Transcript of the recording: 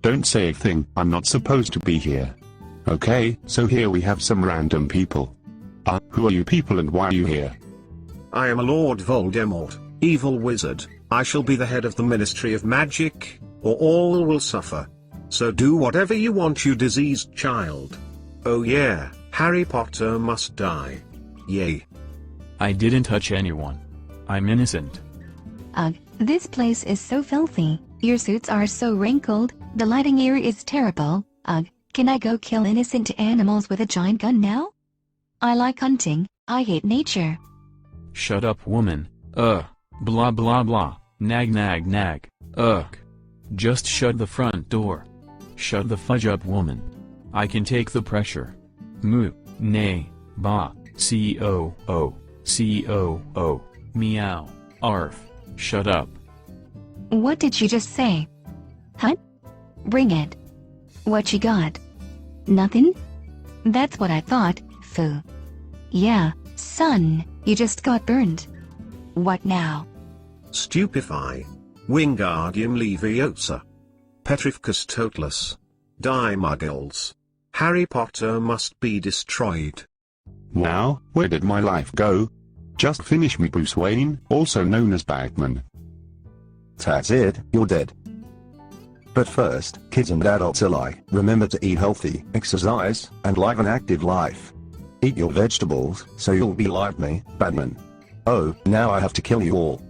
don't say a thing. I'm not supposed to be here. Okay, so here we have some random people. Who are you people and why are you here? I am a Lord Voldemort, evil wizard. I shall be the head of the Ministry of Magic, or all will suffer. So do whatever you want, you diseased child. Oh yeah, Harry Potter must die. Yay. I didn't touch anyone. I'm innocent. Ugh, this place is so filthy. Your suits are so wrinkled, the lighting here is terrible. Ugh, can I go kill innocent animals with a giant gun now? I like hunting, I hate nature. Shut up, woman. Blah blah blah. Nag nag nag. Ugh. Just shut the front door. Shut the fudge up, woman. I can take the pressure. Moo. Nay. Ba. C-O-O. C-O-O. Meow. Arf. Shut up. What did you just say? Huh? Bring it. What you got? Nothing? That's what I thought, Foo. Yeah, son, you just got burned. What now? Stupefy. Wingardium Leviosa. Petrificus Totalus. Die Muggles. Harry Potter must be destroyed. Wow, where did my life go? Just finish me, Bruce Wayne, also known as Batman. That's it, you're dead. But first, kids and adults alike, remember to eat healthy, exercise, and live an active life. Eat your vegetables, so you'll be like me, Batman. Oh, now I have to kill you all.